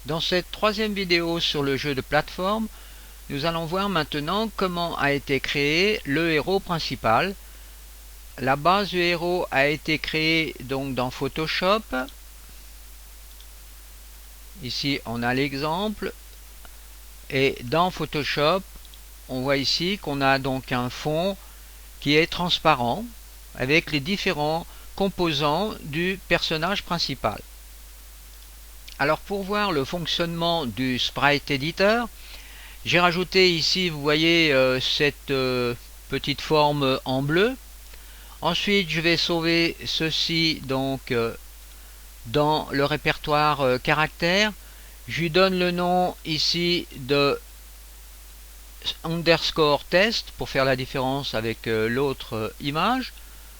Dans cette troisième vidéo sur le jeu de plateforme, nous allons voir maintenant comment a été créé le héros principal. La base du héros a été créée donc dans Photoshop. Ici on a l'exemple. Et dans Photoshop, on voit ici qu'on a donc un fond qui est transparent avec les différents composants du personnage principal. Alors pour voir le fonctionnement du Sprite Editor, j'ai rajouté ici, vous voyez, cette petite forme en bleu. Ensuite, je vais sauver ceci donc dans le répertoire caractères. Je lui donne le nom ici de underscore test pour faire la différence avec l'autre image.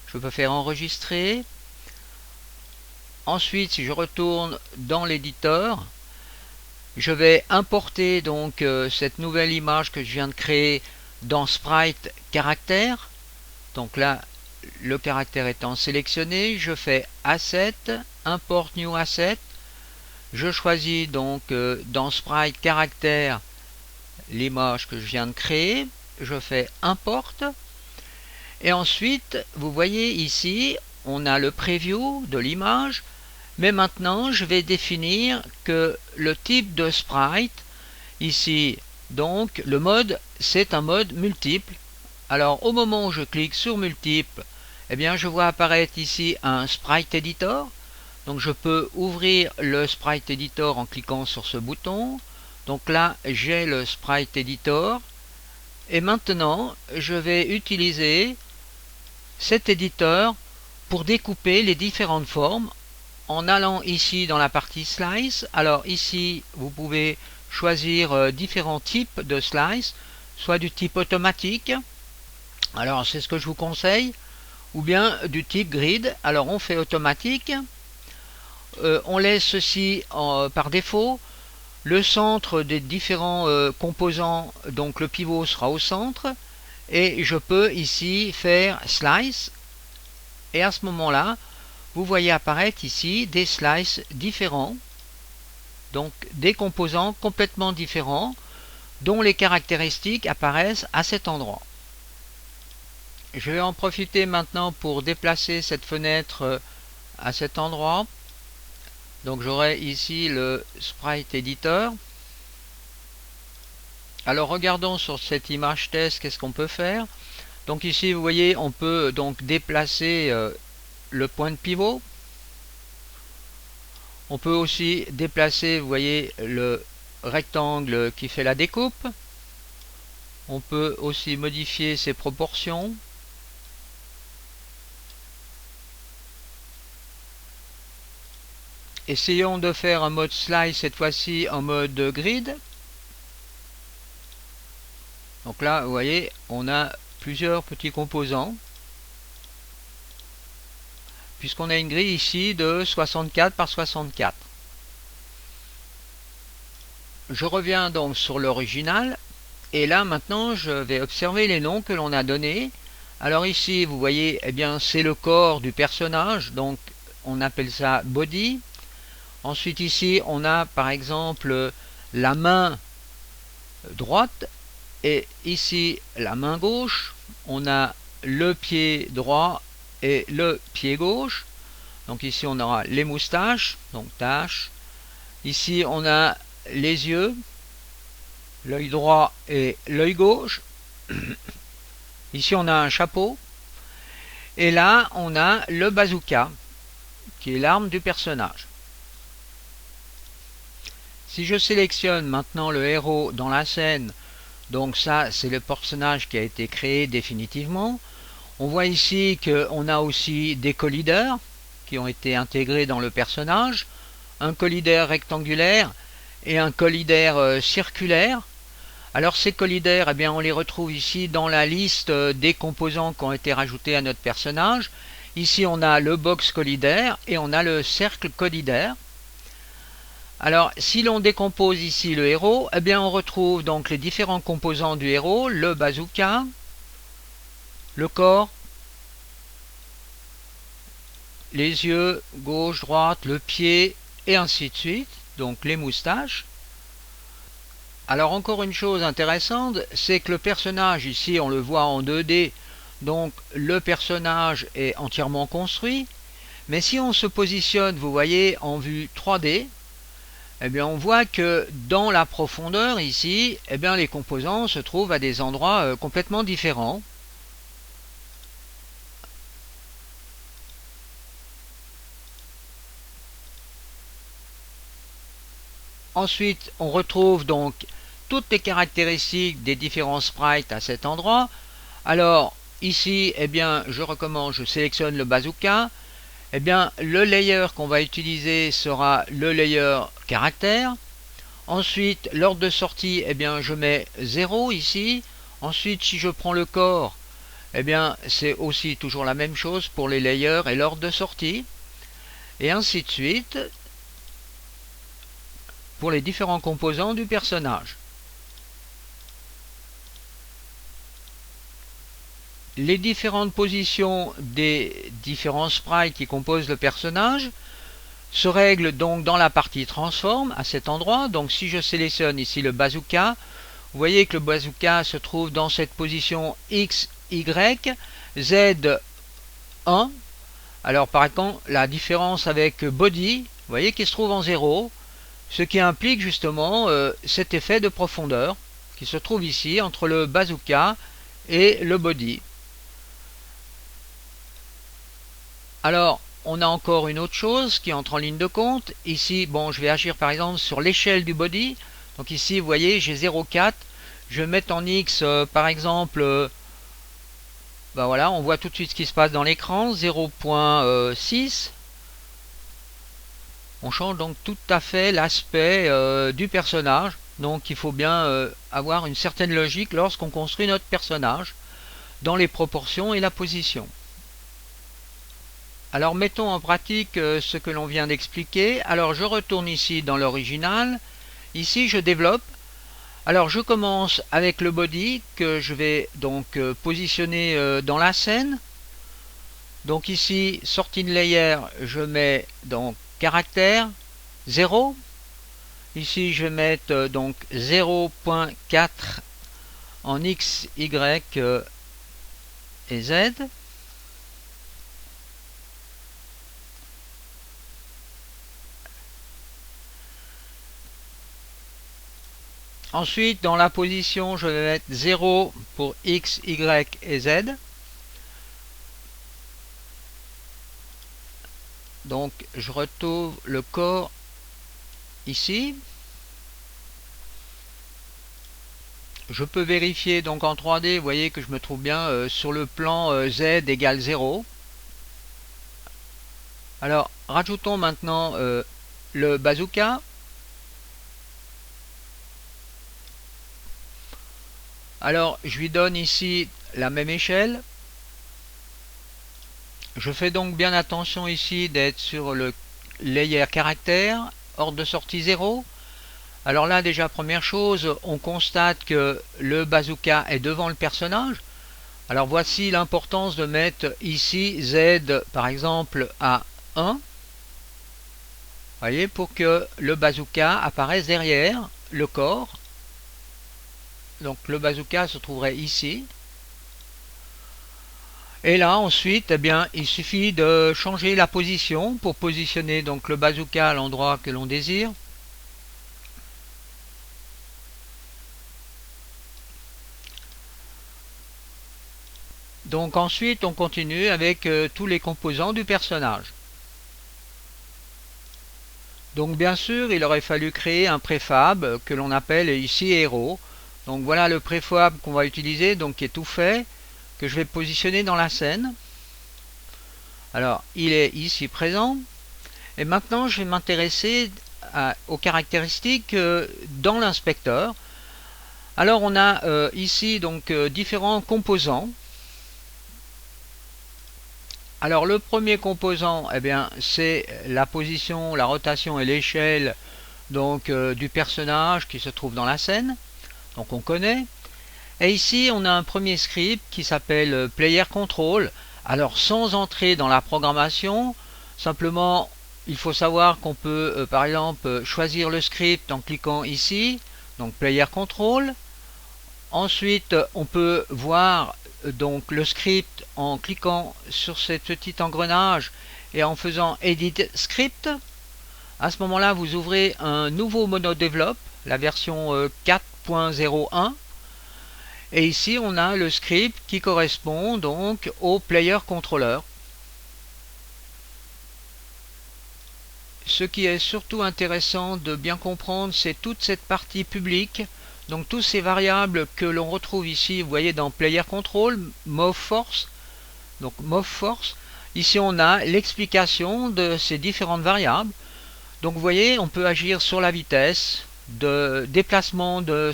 Je peux faire enregistrer. Ensuite, si je retourne dans l'éditeur, je vais importer donc cette nouvelle image que je viens de créer dans Sprite caractère. Donc là, le caractère étant sélectionné, je fais Asset, Import New Asset. Je choisis donc dans Sprite caractère l'image que je viens de créer. Je fais Import. Et ensuite, vous voyez ici, on a le preview de l'image. Mais maintenant, je vais définir que le type de sprite, ici, donc, le mode, c'est un mode multiple. Alors, au moment où je clique sur multiple, eh bien, je vois apparaître ici un sprite editor. Donc, je peux ouvrir le sprite editor en cliquant sur ce bouton. Donc là, j'ai le sprite editor. Et maintenant, je vais utiliser cet éditeur pour découper les différentes formes en allant ici dans la partie slice. Alors ici vous pouvez choisir différents types de slice, soit du type automatique, alors c'est ce que je vous conseille, ou bien du type grid. Alors on fait automatique, on laisse ceci par défaut. Le centre des différents composants, donc le pivot sera au centre, et je peux ici faire slice, et à ce moment là vous voyez apparaître ici des slices différents, donc des composants complètement différents dont les caractéristiques apparaissent à cet endroit. Je vais en profiter maintenant pour déplacer cette fenêtre à cet endroit. Donc j'aurai ici le Sprite Editor. Alors regardons sur cette image test qu'est-ce qu'on peut faire. Donc ici vous voyez on peut donc déplacer le point de pivot. On peut aussi déplacer, vous voyez, le rectangle qui fait la découpe. On peut aussi modifier ses proportions. Essayons de faire un mode slice cette fois-ci en mode grid. Donc là, vous voyez, on a plusieurs petits composants. Puisqu'on a une grille ici de 64 par 64. Je reviens donc sur l'original. Et là, maintenant, je vais observer les noms que l'on a donnés. Alors ici, vous voyez, eh bien, c'est le corps du personnage. Donc, on appelle ça body. Ensuite, ici, on a, par exemple, la main droite. Et ici, la main gauche. On a le pied droit et le pied gauche. Donc ici on aura les moustaches, donc taches. Ici on a les yeux, l'œil droit et l'œil gauche. Ici on a un chapeau. Et là on a le bazooka, qui est l'arme du personnage. Si je sélectionne maintenant le héros dans la scène, donc ça c'est le personnage qui a été créé définitivement. On voit ici qu'on a aussi des colliders qui ont été intégrés dans le personnage, un collider rectangulaire et un collider circulaire. Alors ces colliders, eh bien, on les retrouve ici dans la liste des composants qui ont été rajoutés à notre personnage. Ici on a le box collider et on a le cercle collider. Alors si l'on décompose ici le héros, eh bien, on retrouve donc les différents composants du héros, le bazooka, le corps, les yeux, gauche, droite, le pied, et ainsi de suite. donc les moustaches. Alors encore une chose intéressante, c'est que le personnage ici on le voit en 2D, donc le personnage est entièrement construit. Mais si on se positionne, vous voyez, en vue 3D, eh bien on voit que dans la profondeur ici, eh bien les composants se trouvent à des endroits complètement différents. Ensuite, on retrouve donc toutes les caractéristiques des différents sprites à cet endroit. Alors ici, eh bien, je recommence, je sélectionne le bazooka. Eh bien, le layer qu'on va utiliser sera le layer caractère. Ensuite, l'ordre de sortie, eh bien, je mets 0 ici. Ensuite, si je prends le corps, eh bien, c'est aussi toujours la même chose pour les layers et l'ordre de sortie. Et ainsi de suite pour les différents composants du personnage. Les différentes positions des différents sprites qui composent le personnage se règlent donc dans la partie transform à cet endroit. Donc si je sélectionne ici le bazooka, vous voyez que le bazooka se trouve dans cette position X, Y, Z 1. Alors par contre la différence avec body, vous voyez qu'il se trouve en 0, ce qui implique justement cet effet de profondeur qui se trouve ici entre le bazooka et le body. Alors, on a encore une autre chose qui entre en ligne de compte. Ici, bon, je vais agir par exemple sur l'échelle du body. Donc ici, vous voyez, j'ai 0,4. Je vais mettre en X, par exemple, ben voilà, on voit tout de suite ce qui se passe dans l'écran, 0,6. On change donc tout à fait l'aspect du personnage. Donc il faut bien avoir une certaine logique lorsqu'on construit notre personnage dans les proportions et la position. Alors mettons en pratique ce que l'on vient d'expliquer. Alors je retourne ici dans l'original. Ici je développe. Alors je commence avec le body que je vais donc positionner dans la scène. Donc ici, sortie de layer, je mets donc caractère 0. Ici je vais mettre donc 0.4 en X, Y et Z. Ensuite, dans la position, je vais mettre 0 pour X, Y et Z. Donc, je retrouve le corps ici. Je peux vérifier donc en 3D, vous voyez que je me trouve bien sur le plan Z égale 0. Alors, rajoutons maintenant le bazooka. Alors, je lui donne ici la même échelle. Je fais donc bien attention ici d'être sur le layer caractère, ordre de sortie 0. Alors là, déjà, première chose, on constate que le bazooka est devant le personnage. Alors voici l'importance de mettre ici Z, par exemple, à 1. Voyez, pour que le bazooka apparaisse derrière le corps. Donc le bazooka se trouverait ici. Et là ensuite, eh bien, il suffit de changer la position pour positionner donc le bazooka à l'endroit que l'on désire. Donc ensuite, on continue avec tous les composants du personnage. Donc bien sûr, il aurait fallu créer un préfab que l'on appelle ici héros. Donc voilà le préfab qu'on va utiliser, donc qui est tout fait, que je vais positionner dans la scène. Alors, il est ici présent. Et maintenant, je vais m'intéresser aux caractéristiques dans l'inspecteur. Alors, on a ici donc différents composants. Alors, le premier composant, eh bien, c'est la position, la rotation et l'échelle donc du personnage qui se trouve dans la scène. Donc, on connaît. Et ici, on a un premier script qui s'appelle « Player Control ». Alors, sans entrer dans la programmation, simplement, on il faut savoir qu'on peut par exemple choisir le script en cliquant ici, donc Player Control. Ensuite, on peut voir donc le script en cliquant sur ce petit engrenage et en faisant Edit Script. À ce moment-là, vous ouvrez un nouveau MonoDevelop, la version 4.01. Et ici, on a le script qui correspond donc au Player Controller. Ce qui est surtout intéressant de bien comprendre, c'est toute cette partie publique. Donc tous ces variables que l'on retrouve ici, vous voyez dans Player Control, Move Force. Donc Move Force. Ici on a l'explication de ces différentes variables. Donc vous voyez, on peut agir sur la vitesse de déplacement de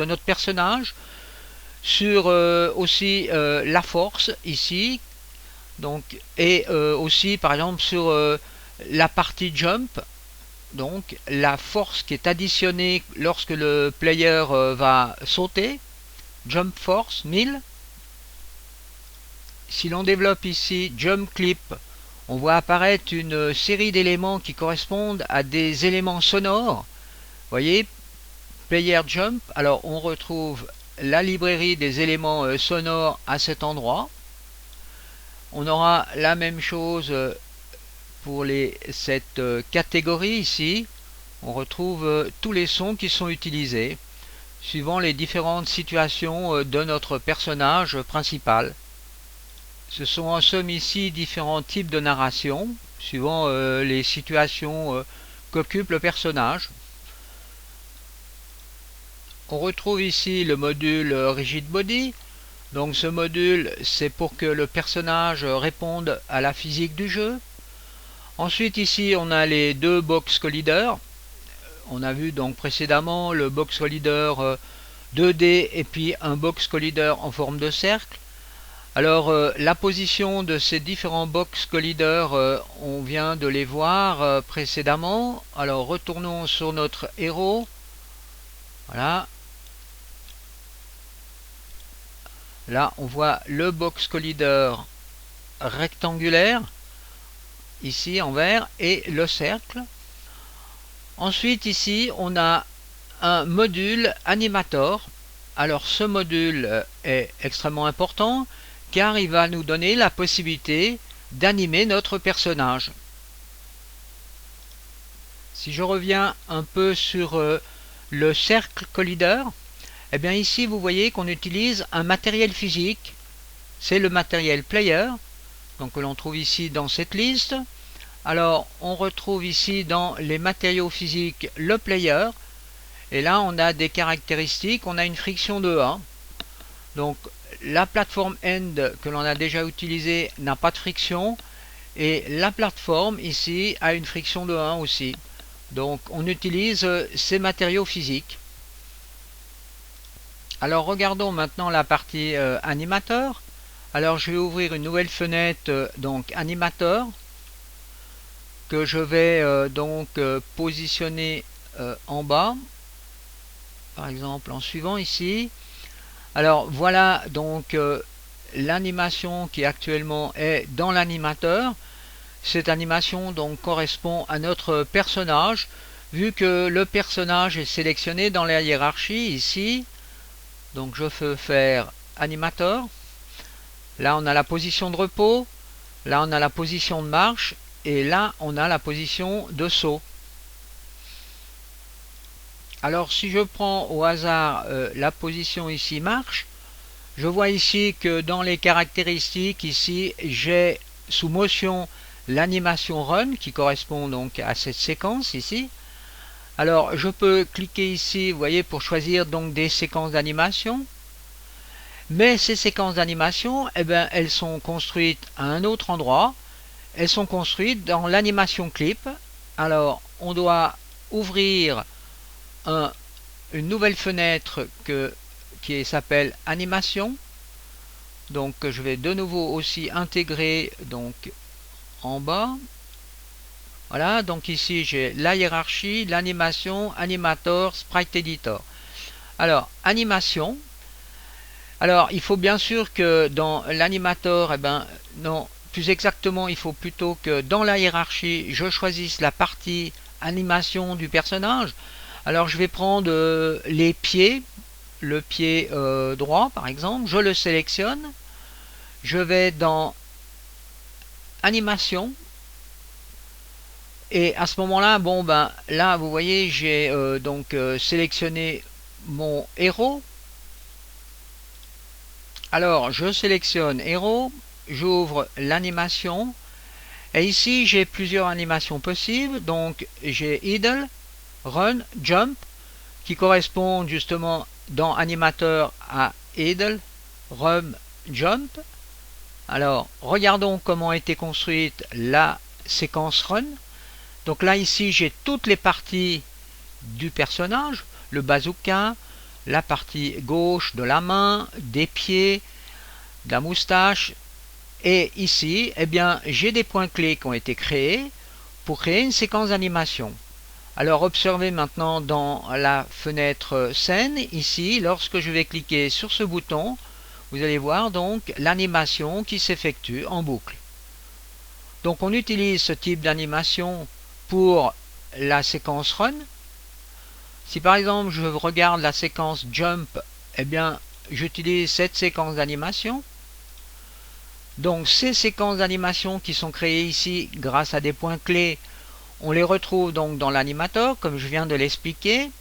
notre personnage, sur aussi la force ici, donc, et aussi par exemple sur la partie jump, donc la force qui est additionnée lorsque le player va sauter, jump force 1000. Si l'on développe ici jump clip, on voit apparaître une série d'éléments qui correspondent à des éléments sonores. Vous voyez, player jump, alors on retrouve la librairie des éléments sonores à cet endroit. On aura la même chose pour cette catégorie ici. On retrouve tous les sons qui sont utilisés suivant les différentes situations de notre personnage principal. Ce sont en somme ici différents types de narration suivant les situations qu'occupe le personnage. On retrouve ici le module Rigid Body. Donc ce module, c'est pour que le personnage réponde à la physique du jeu. Ensuite ici on a les deux box colliders. On a vu donc précédemment le box collider 2D et puis un box collider en forme de cercle. Alors la position de ces différents box colliders, on vient de les voir précédemment. Alors retournons sur notre héros. Voilà. Là on voit le box collider rectangulaire ici en vert et le cercle. Ensuite ici on a un module animator. Alors ce module est extrêmement important car il va nous donner la possibilité d'animer notre personnage. Si je reviens un peu sur le cercle collider, eh bien ici vous voyez qu'on utilise un matériel physique, c'est le matériel player, donc que l'on trouve ici dans cette liste. Alors on retrouve ici dans les matériaux physiques le player, et là on a des caractéristiques, on a une friction de 1. Donc la plateforme end que l'on a déjà utilisée n'a pas de friction, et la plateforme ici a une friction de 1 aussi. Donc on utilise ces matériaux physiques. Alors regardons maintenant la partie animateur. Alors je vais ouvrir une nouvelle fenêtre, donc animateur, que je vais positionner en bas, par exemple en suivant ici. Alors voilà donc l'animation qui actuellement est dans l'animateur. Cette animation donc correspond à notre personnage, vu que le personnage est sélectionné dans la hiérarchie ici. Donc je peux faire animateur. Là on a la position de repos, là on a la position de marche, et là on a la position de saut. Alors si je prends au hasard la position ici marche, je vois ici que dans les caractéristiques ici j'ai sous motion l'animation run qui correspond donc à cette séquence ici. Alors je peux cliquer ici, vous voyez, pour choisir donc des séquences d'animation. Mais ces séquences d'animation, eh bien, elles sont construites à un autre endroit. Elles sont construites dans l'animation clip. Alors on doit ouvrir une nouvelle fenêtre qui s'appelle animation. Donc je vais de nouveau aussi intégrer donc en bas. Voilà, donc ici j'ai la hiérarchie, l'animation, animator, sprite editor. Alors animation. Alors il faut bien sûr que dans l'animator, eh ben non, plus exactement, il faut plutôt que dans la hiérarchie, je choisisse la partie animation du personnage. Alors je vais prendre les pieds, le pied droit par exemple, je le sélectionne, je vais dans animation, et à ce moment-là, bon ben là vous voyez, j'ai sélectionné mon héros. Alors je sélectionne héros, j'ouvre l'animation, et ici j'ai plusieurs animations possibles. Donc j'ai idle, run, jump, qui correspondent justement dans animateur à idle, run, jump. Alors regardons comment a été construite la séquence run. Donc là ici j'ai toutes les parties du personnage, le bazooka, la partie gauche de la main, des pieds, de la moustache, et ici eh bien j'ai des points clés qui ont été créés pour créer une séquence d'animation. Alors observez maintenant dans la fenêtre scène, ici lorsque je vais cliquer sur ce bouton, vous allez voir donc l'animation qui s'effectue en boucle. Donc on utilise ce type d'animation pour la séquence run. Si par exemple je regarde la séquence jump, eh bien j'utilise cette séquence d'animation. Donc ces séquences d'animation qui sont créées ici grâce à des points clés, on les retrouve donc dans l'animateur comme je viens de l'expliquer.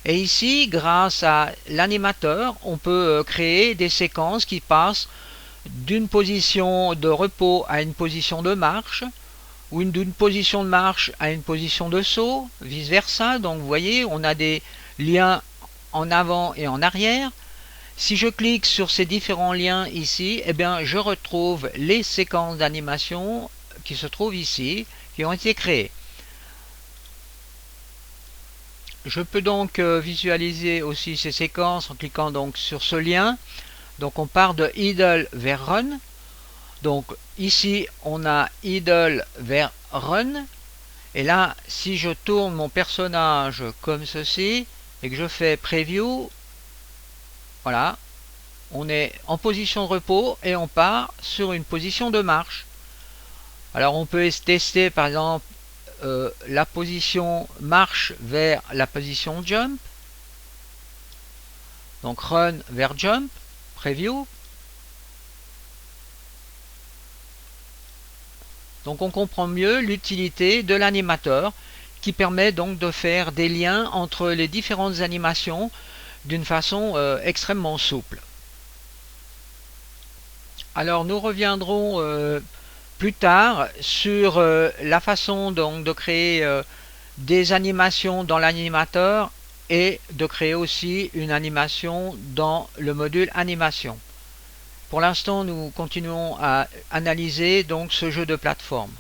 Et ici, grâce à l'animateur, on peut créer des séquences qui passent d'une position de repos à une position de marche, ou d'une position de marche à une position de saut, vice versa. Donc vous voyez, on a des liens en avant et en arrière. Si je clique sur ces différents liens ici, eh bien je retrouve les séquences d'animation qui se trouvent ici, qui ont été créées. Je peux donc visualiser aussi ces séquences en cliquant donc sur ce lien. Donc on part de idle vers run. Donc ici on a idle vers run. Et là, si je tourne mon personnage comme ceci et que je fais preview, voilà, on est en position de repos et on part sur une position de marche. Alors on peut tester par exemple la position marche vers la position jump. Donc run vers jump, preview. Donc on comprend mieux l'utilité de l'animateur qui permet donc de faire des liens entre les différentes animations d'une façon extrêmement souple. Alors nous reviendrons plus tard sur la façon donc de créer des animations dans l'animateur et de créer aussi une animation dans le module animation. Pour l'instant, nous continuons à analyser donc ce jeu de plateforme.